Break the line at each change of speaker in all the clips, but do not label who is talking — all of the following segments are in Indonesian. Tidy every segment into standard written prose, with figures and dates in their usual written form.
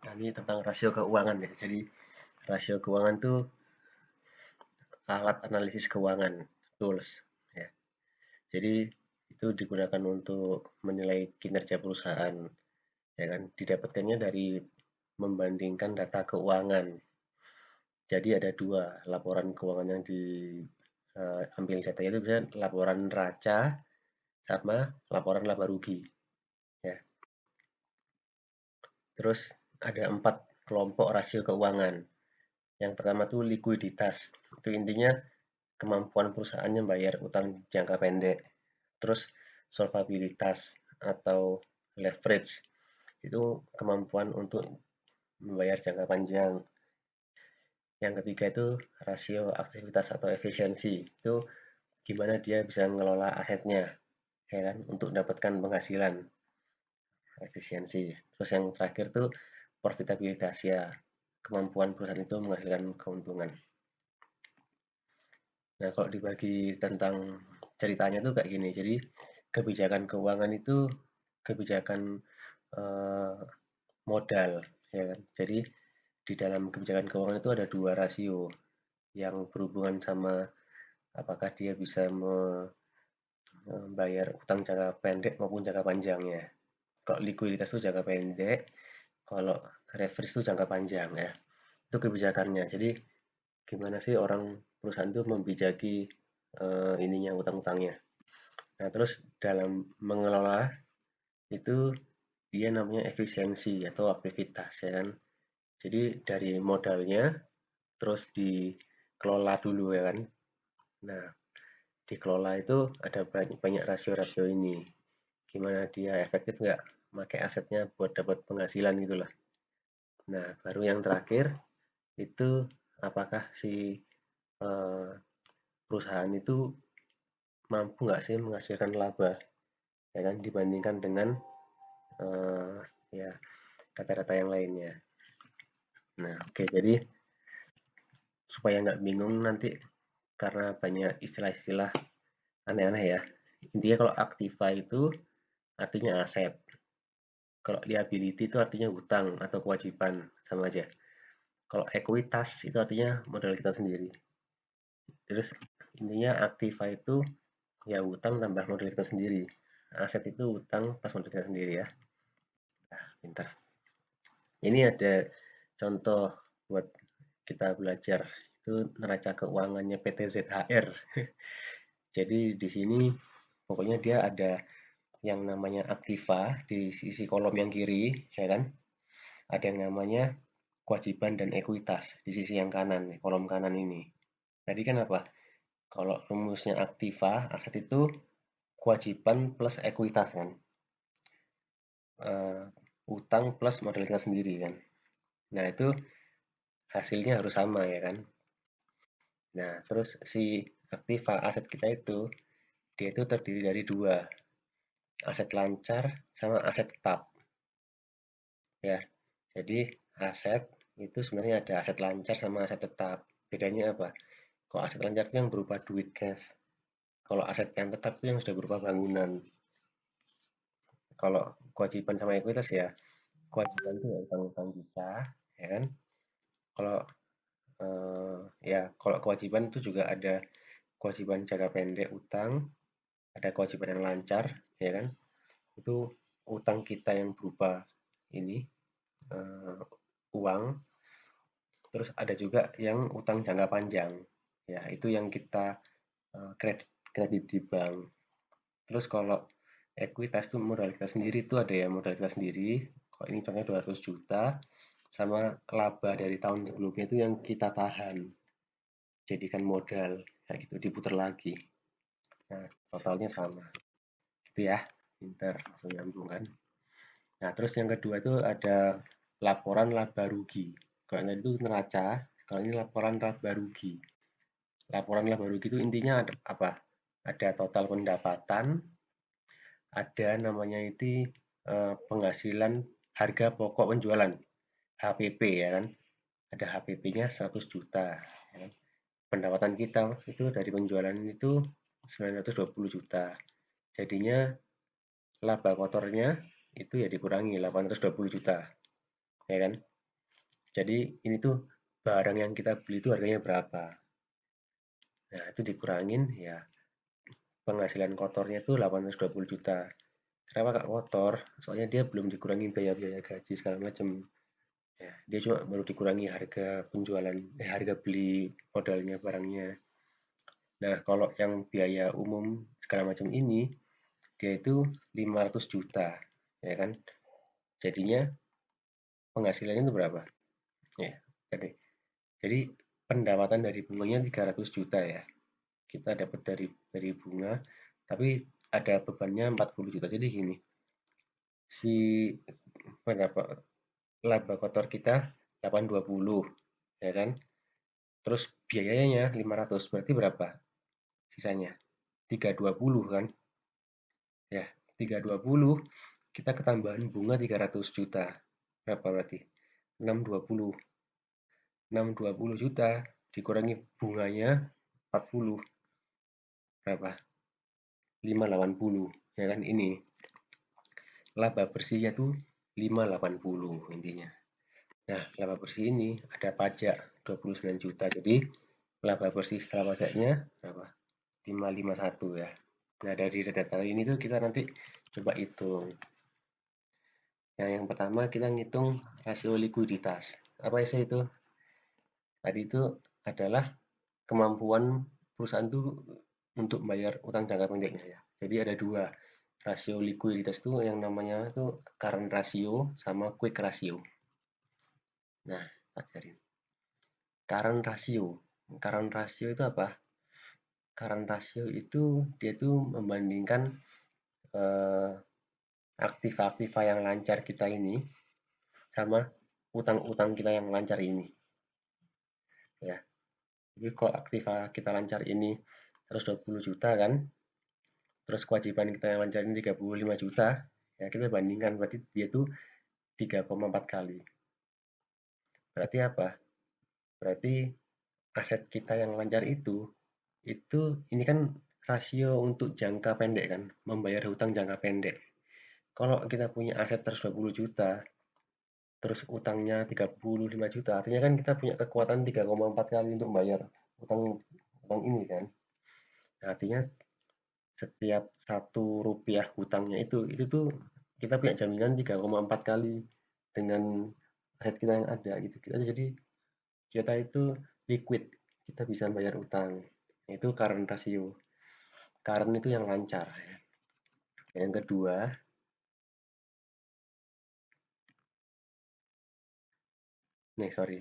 Nah, ini tentang rasio keuangan ya. Jadi rasio keuangan itu alat analisis keuangan, tools ya. Jadi itu digunakan untuk menilai kinerja perusahaan, ya kan. Didapatkannya dari membandingkan data keuangan. Jadi ada dua laporan keuangan yang diambil data itu, biasanya laporan neraca sama laporan laba rugi. Ya. Terus ada 4 kelompok rasio keuangan. Yang pertama tuh likuiditas. Itu intinya kemampuan perusahaannya bayar utang jangka pendek. Terus solvabilitas atau leverage. Itu kemampuan untuk membayar jangka panjang. Yang ketiga itu rasio aktivitas atau efisiensi. Itu gimana dia bisa mengelola asetnya, ya kan, untuk mendapatkan penghasilan, efisiensi. Terus yang terakhir tuh profitabilitas ya, kemampuan perusahaan itu menghasilkan keuntungan. Nah, kalau dibagi tentang ceritanya tuh kayak gini. Jadi, kebijakan keuangan itu kebijakan eh, modal, ya kan. Jadi, di dalam kebijakan keuangan itu ada dua rasio yang berhubungan sama apakah dia bisa membayar utang jangka pendek maupun jangka panjangnya. Kalau likuiditas itu jangka pendek, kalau leverage itu jangka panjang ya. Itu kebijakannya. Jadi, gimana sih orang perusahaan itu membijaki ininya utang-utangnya. Nah, terus dalam mengelola itu dia namanya efisiensi atau aktivitas ya kan. Jadi dari modalnya terus dikelola dulu ya kan. Nah, dikelola itu ada banyak, banyak rasio-rasio ini. Gimana dia efektif nggak pakai asetnya buat dapat penghasilan gitulah. Nah, baru yang terakhir itu apakah si eh, perusahaan itu mampu nggak sih menghasilkan laba ya kan dibandingkan dengan eh, ya data-data yang lainnya. Nah, oke, jadi supaya nggak bingung nanti karena banyak istilah-istilah aneh-aneh ya. Intinya kalau aktiva itu artinya aset. Kalau liability itu artinya hutang atau kewajiban, sama aja. Kalau ekuitas itu artinya modal kita sendiri. Terus intinya aktiva itu ya hutang tambah modal kita sendiri. Aset itu hutang plus modal kita sendiri ya. Pintar. Ini ada contoh buat kita belajar. Itu neraca keuangannya PT ZHR. Jadi di sini pokoknya dia ada yang namanya aktiva di sisi kolom yang kiri, ya kan? Ada yang namanya kewajiban dan ekuitas di sisi yang kanan, kolom kanan ini. Tadi kan apa? Kalau rumusnya aktiva, aset itu kewajiban plus ekuitas kan? Eh, utang plus modal kita sendiri kan? Nah itu hasilnya harus sama ya kan? Nah terus si aktiva aset kita itu dia itu terdiri dari dua, aset lancar sama aset tetap ya. Jadi aset itu sebenarnya ada aset lancar sama aset tetap. Bedanya apa? Kalau aset lancar itu yang berupa duit cash. Kalau aset yang tetap itu yang sudah berupa bangunan. Kalau kewajiban sama ekuitas ya, kewajiban itu ya utang-utang kita, ya kan? Kalau ya kalau kewajiban itu juga ada kewajiban jangka pendek utang, ada kewajiban yang lancar, ya kan? Itu utang kita yang berupa ini eh, uang. Terus ada juga yang utang jangka panjang. Ya, itu yang kita kredit kredit di bank. Terus kalau ekuitas itu modal kita sendiri itu ada ya modal kita sendiri. Kalau ini contohnya 200 juta sama laba dari tahun sebelumnya itu yang kita tahan. Jadikan modal kayak gitu diputar lagi. Nah, totalnya sama. Gitu ya. Pinter, langsung nyambung kan. Nah, terus yang kedua itu ada laporan laba rugi. Kalau yang itu neraca, kalau ini laporan laba rugi. Laporan laba rugi itu intinya ada apa? Ada total pendapatan, ada namanya itu penghasilan harga pokok penjualan HPP ya kan. Ada HPP-nya 100 juta ya kan. Pendapatan kita itu dari penjualan itu 920 juta. Jadinya laba kotornya itu ya dikurangi 820 juta. ya kan? Jadi ini tuh barang yang kita beli itu harganya berapa. Nah, itu dikurangin ya penghasilan kotornya tuh 820 juta. Kenapa Kak kotor? Soalnya dia belum dikurangi biaya-biaya gaji segala macam. Ya, dia cuma baru dikurangi harga penjualan, harga beli modalnya barangnya. Nah, kalau yang biaya umum segala macam ini, dia itu 500 juta, ya kan? Jadinya penghasilannya itu berapa? Ya, jadi pendapatan dari bunganya 300 juta ya. Kita dapat dari bunga, tapi ada bebannya 40 juta. Jadi gini, si berapa laba kotor kita 820, ya kan? Terus biayanya 500, berarti berapa sisanya? 320 kan? Ya, 320 kita ketambahan bunga 300 juta. Berapa berarti? 620. 620 juta dikurangi bunganya 40 berapa? 580 ya kan ini laba bersihnya tuh 580 intinya. Nah, laba bersih ini ada pajak 29 juta. Jadi laba bersih setelah pajaknya berapa? 551 ya. Nah, dari data ini tuh kita nanti coba hitung. Yang pertama kita ngitung rasio likuiditas. Apa sih itu? Tadi itu adalah kemampuan perusahaan itu untuk bayar utang jangka pendeknya ya. Jadi ada dua rasio likuiditas itu yang namanya itu current ratio sama quick ratio. Nah, ajarin. Current ratio. Current ratio itu apa? Current ratio itu dia tuh membandingkan eh, aktiva-aktiva yang lancar kita ini sama utang-utang kita yang lancar ini. Ya, jadi kalau aktiva kita lancar ini 120 juta kan, terus kewajiban kita yang lancar ini 35 juta, ya kita bandingkan berarti dia tuh 3,4 kali. Berarti apa? Berarti aset kita yang lancar itu ini kan rasio untuk jangka pendek kan, membayar hutang jangka pendek. Kalau kita punya aset 120 juta, terus utangnya 35 juta, artinya kan kita punya kekuatan 3,4 kali untuk bayar utang utang ini kan. Nah, artinya setiap 1 rupiah hutangnya itu tuh kita punya jaminan 3,4 kali dengan aset kita yang ada gitu. Jadi kita itu liquid, kita bisa bayar utang. Itu current ratio. Current itu yang lancar ya. Yang kedua, nih sorry.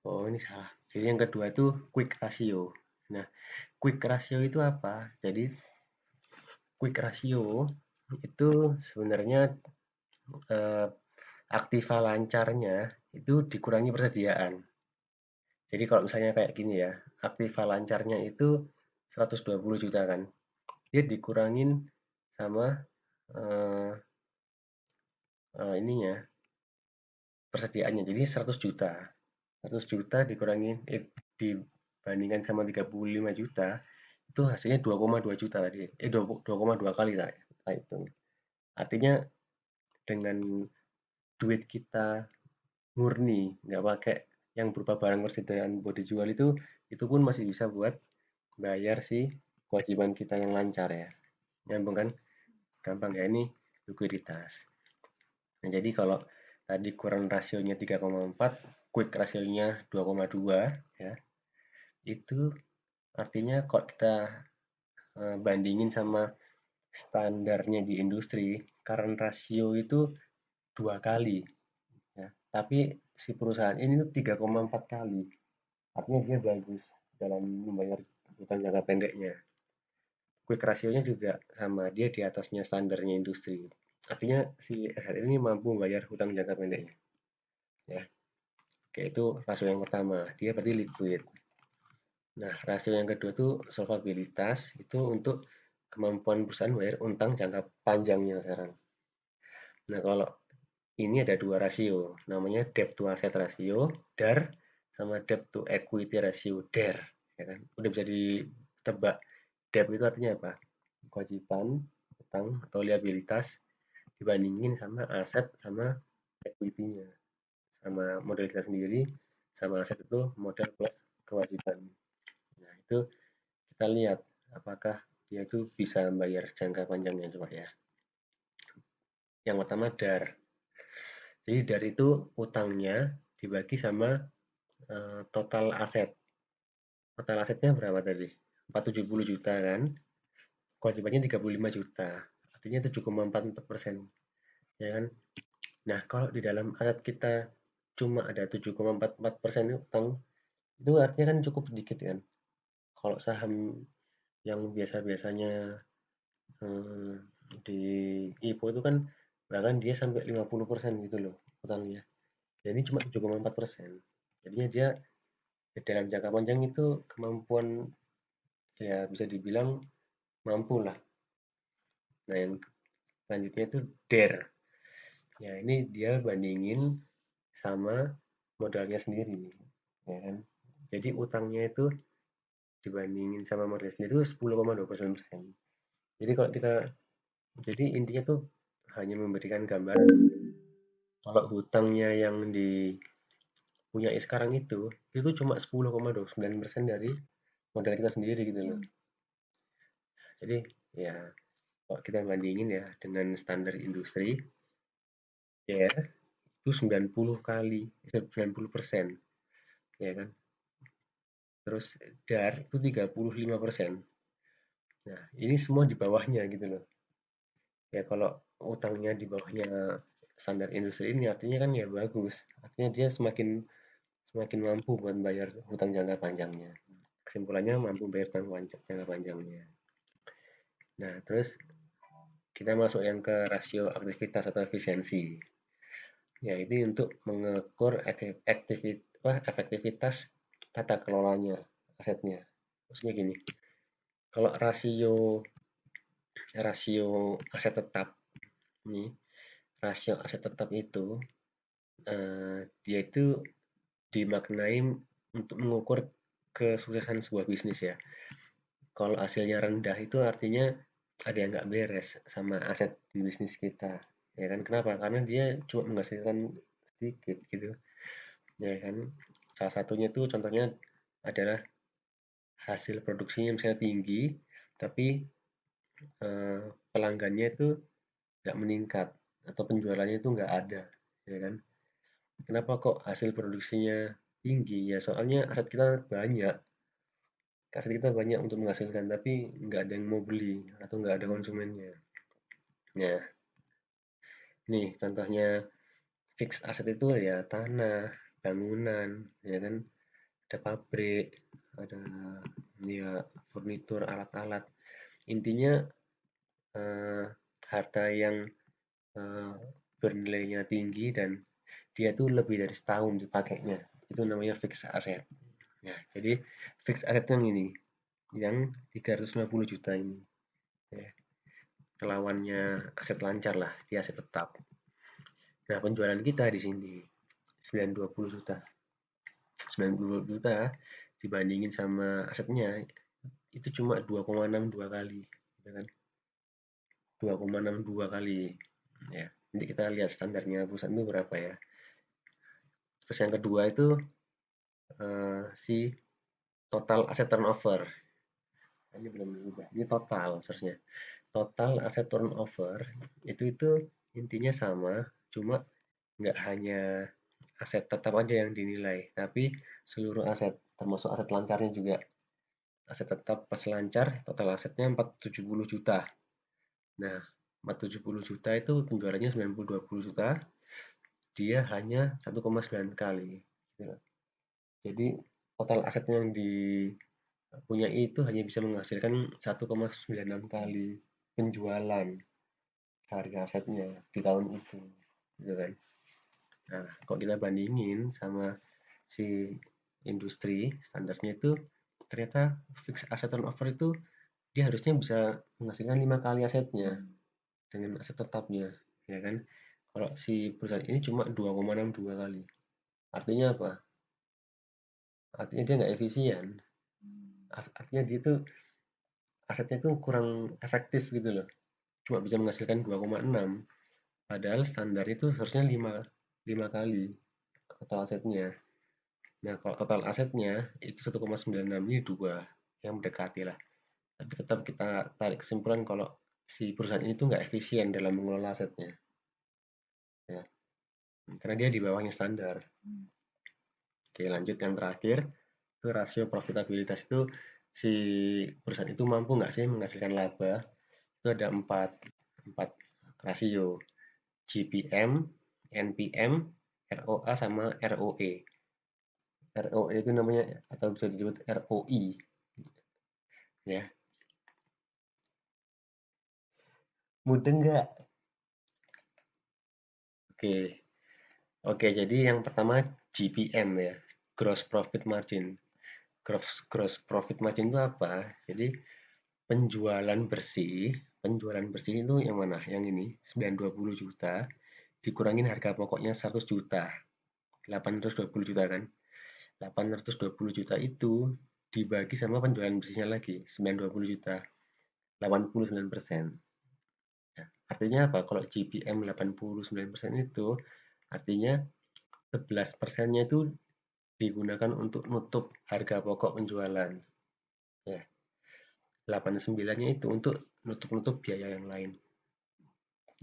Oh, ini salah. Jadi yang kedua itu quick ratio. Nah, quick ratio itu apa? Jadi quick ratio itu sebenarnya eh, aktiva lancarnya itu dikurangi persediaan. Jadi kalau misalnya kayak gini ya, aktiva lancarnya itu 120 juta kan. Dia dikurangin sama eh, ininya persediaannya. Jadi 100 juta. 100 juta dibandingkan sama 35 juta itu hasilnya 2,2 juta tadi. 2,2 kali lah itu. Artinya dengan duit kita murni, nggak pakai yang berupa barang persediaan buat dijual itu pun masih bisa buat bayar si kewajiban kita yang lancar ya. Nyambung kan? Gampang ya ini likuiditas. Nah, jadi kalau tadi kurang rasionya 3,4, quick rasionya 2,2 ya. Itu artinya kalau kita bandingin sama standarnya di industri, current ratio itu 2 kali ya. Tapi si perusahaan ini tuh 3,4 kali. Artinya dia bagus dalam membayar utang jangka pendeknya. Quick ratio-nya juga sama, dia di atasnya standarnya industri. Artinya si aset ini mampu membayar hutang jangka pendeknya. Ya, oke itu rasio yang pertama, dia berarti liquid. Nah, rasio yang kedua itu solvabilitas, itu untuk kemampuan perusahaan membayar utang jangka panjangnya sekarang. Nah, kalau ini ada dua rasio, namanya debt to asset ratio, DAR, sama debt to equity ratio, DER. Ya kan? Udah bisa ditebak. Debt itu artinya apa? Kewajiban, utang, atau liabilitas dibandingin sama aset sama equity-nya sama modal kita sendiri, sama aset itu modal plus kewajiban. Nah, itu kita lihat apakah dia itu bisa bayar jangka panjangnya coba ya. Yang pertama DAR. Jadi DAR itu utangnya dibagi sama total aset. Total asetnya berapa tadi? 470 juta kan? Kewajibannya 35 juta. Artinya 7,44%. Ya kan? Nah, kalau di dalam aset kita cuma ada 7,44% utang, itu artinya kan cukup sedikit kan? Kalau saham yang biasa-biasanya eh, di IPO itu kan bahkan dia sampai 50% gitu loh utangnya. Jadi cuma 7,4%. Jadinya dia dalam jangka panjang itu kemampuan ya bisa dibilang mampu lah. Nah, yang selanjutnya itu DARE. Ya, ini dia bandingin sama modalnya sendiri, ya kan? Jadi utangnya itu dibandingin sama modal sendiri itu 10,29%. Jadi kalau kita jadi intinya tuh hanya memberikan gambaran kalau hutangnya yang dipunyai sekarang itu cuma 10,29% dari modal kita sendiri gitu loh. Jadi ya kalau kita bandingin ya dengan standar industri ya itu 90 kali 90%, ya kan. Terus DAR itu 35%. Nah, ini semua di bawahnya gitu loh. Ya kalau utangnya di bawahnya standar industri ini artinya kan ya bagus. Artinya dia semakin semakin mampu buat bayar hutang jangka panjangnya. Kesimpulannya mampu bayar hutang jangka panjangnya. Nah, terus kita masuk yang ke rasio aktivitas atau efisiensi. Ya, ini untuk mengukur efektivitas tata kelolanya asetnya. Maksudnya gini, kalau rasio aset tetap nih, rasio aset tetap itu dia itu dimaknai untuk mengukur kesuksesan sebuah bisnis ya. Kalau hasilnya rendah itu artinya ada yang nggak beres sama aset di bisnis kita, ya kan? Kenapa? Karena dia cuma menghasilkan sedikit gitu, ya kan? Salah satunya tuh contohnya adalah hasil produksinya misalnya tinggi, tapi pelanggannya itu nggak meningkat atau penjualannya itu nggak ada, ya kan? Kenapa kok hasil produksinya tinggi? Ya soalnya aset kita banyak untuk menghasilkan, tapi nggak ada yang mau beli atau nggak ada konsumennya. Nah, nih contohnya fixed aset itu ya tanah, bangunan, ya kan, ada pabrik, ada ya furnitur, alat-alat. Intinya eh, harta yang eh, bernilainya tinggi dan dia tuh lebih dari setahun dipakainya. Itu namanya fixed asset. Ya, jadi fixed asset yang ini, yang 350 juta ini. Ya, lawannya aset lancar lah, dia aset tetap. Nah, penjualan kita di sini 920 juta. 90 juta dibandingin sama asetnya itu cuma 2,62 kali, gitu kan? 2,62 kali. Ya, nanti kita lihat standarnya perusahaan itu berapa ya. Terus yang kedua itu si total asset turnover. Ini belum berubah. Ini total seharusnya. Total asset turnover itu intinya sama, cuma nggak hanya aset tetap aja yang dinilai, tapi seluruh aset, termasuk aset lancarnya juga. Aset tetap pas lancar, total asetnya 470 juta. Nah, 470 juta itu penjualannya 920 juta, dia hanya 1,9 kali. Jadi total aset yang dipunyai itu hanya bisa menghasilkan 1,96 kali penjualan harga asetnya di tahun itu, gitu kan. Nah, kalau kita bandingin sama si industri standarnya itu ternyata fixed asset turnover itu dia harusnya bisa menghasilkan 5 kali asetnya dengan aset tetapnya, ya kan? Kalau si perusahaan ini cuma 2,62 kali. Artinya apa? Artinya dia nggak efisien. Artinya dia itu asetnya itu kurang efektif gitu loh. Cuma bisa menghasilkan 2,6. Padahal standar itu seharusnya 5. 5 kali total asetnya. Nah, kalau total asetnya itu 1,96 ini 2, yang mendekati lah. Tapi tetap kita tarik kesimpulan kalau si perusahaan ini tuh nggak efisien dalam mengelola asetnya. Ya, karena dia di bawahnya standar. Oke, lanjut yang terakhir, itu rasio profitabilitas itu si perusahaan itu mampu nggak sih menghasilkan laba. Itu ada empat rasio, GPM, NPM, ROA, sama ROE. ROE itu namanya atau bisa disebut ROI, ya. Mudah nggak? Oke, oke. Jadi yang pertama GPM ya, Gross Profit Margin. Gross Profit Margin itu apa? Jadi penjualan bersih itu yang mana? Yang ini 920 juta dikurangin harga pokoknya 100 juta, 820 juta kan? 820 juta itu dibagi sama penjualan bersihnya lagi 920 juta, 89%. Nah, artinya apa? Kalau GPM 89% itu artinya 11 persennya itu digunakan untuk nutup harga pokok penjualan. Ya, 89-nya itu untuk nutup-nutup biaya yang lain.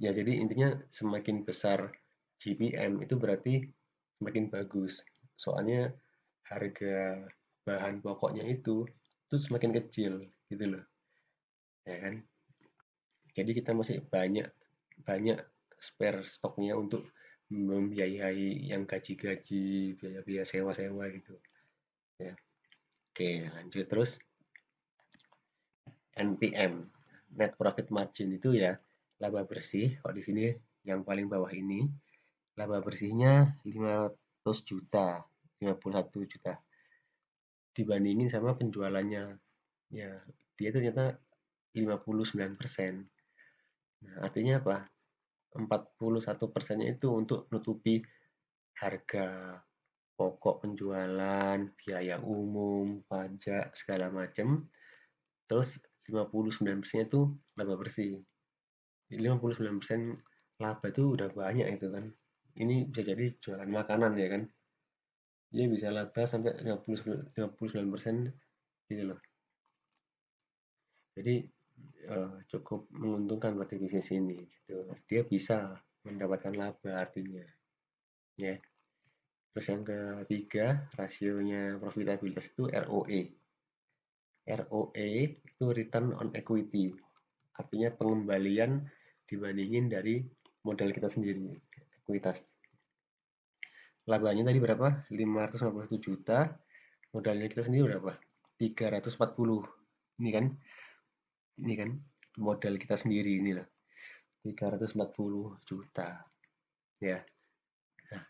Ya, jadi intinya semakin besar GPM itu berarti semakin bagus. Soalnya harga bahan pokoknya itu semakin kecil gitu loh. Ya kan? Jadi kita masih banyak banyak spare stoknya untuk membiayai yang gaji-gaji, biaya-biaya sewa-sewa gitu. Ya. Oke, lanjut terus NPM, Net Profit Margin itu ya laba bersih. Kalau di sini yang paling bawah ini laba bersihnya 500 juta, 51 juta dibandingin sama penjualannya. Ya, dia itu ternyata 59%. Nah, artinya apa? 41%-nya itu untuk nutupi harga pokok penjualan, biaya umum, pajak, segala macam. Terus 59% itu laba bersih. 59% laba itu udah banyak itu kan. Ini bisa jadi jualan makanan ya kan. Dia bisa laba sampai 59% gitu loh. Jadi cukup menguntungkan berarti bisnis ini gitu. Dia bisa mendapatkan laba artinya ya. Terus yang ketiga, rasionya profitabilitas itu ROE. ROE itu return on equity. Artinya pengembalian dibandingin dari modal kita sendiri, ekuitas. Labanya tadi berapa? 551 juta. Modalnya kita sendiri berapa? 340. Ini kan? Ini kan modal kita sendiri ini lah. 340 juta. Ya. Nah,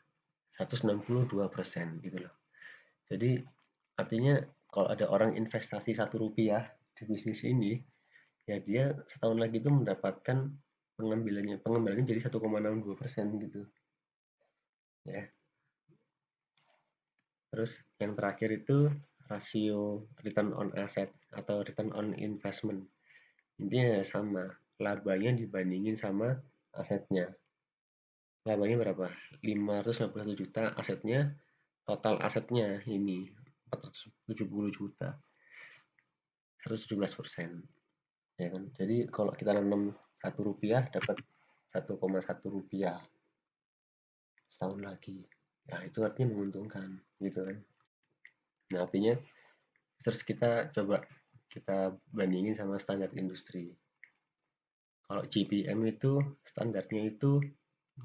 162% gitu loh. Jadi artinya kalau ada orang investasi 1 rupiah di bisnis ini, ya dia setahun lagi itu mendapatkan pengembaliannya jadi 1,62% gitu. Ya. Terus yang terakhir itu rasio return on asset atau return on investment. Intinya sama, labanya dibandingin sama asetnya. Labanya berapa? 551 juta asetnya, total asetnya ini 470 juta, 117%. Ya kan? Jadi kalau kita nanam 1 rupiah dapat 1,1 rupiah setahun lagi. Nah, itu artinya menguntungkan gitu kan. Nah, artinya terus kita coba kita bandingin sama standar industri. Kalau GPM itu standarnya itu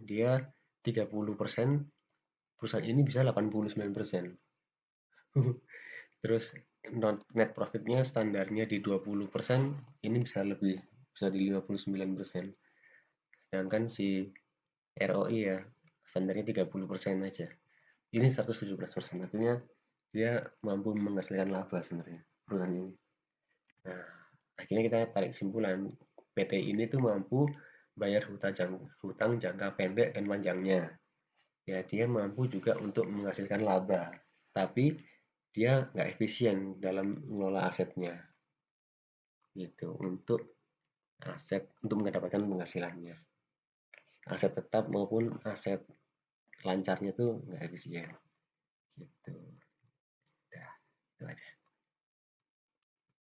dia 30%, perusahaan ini bisa 89%. Terus net profitnya standarnya di 20%, ini bisa lebih, bisa di 59%. Sedangkan si ROI ya standarnya 30% aja. Ini 117%, artinya dia mampu menghasilkan laba sebenarnya perusahaan ini. Nah, akhirnya kita tarik kesimpulan PT ini tuh mampu bayar hutang jangka pendek dan panjangnya. Ya, dia mampu juga untuk menghasilkan laba, tapi dia nggak efisien dalam mengelola asetnya. Gitu, untuk mendapatkan penghasilannya. Aset tetap maupun aset selancarnya tuh nggak efisien, gitu.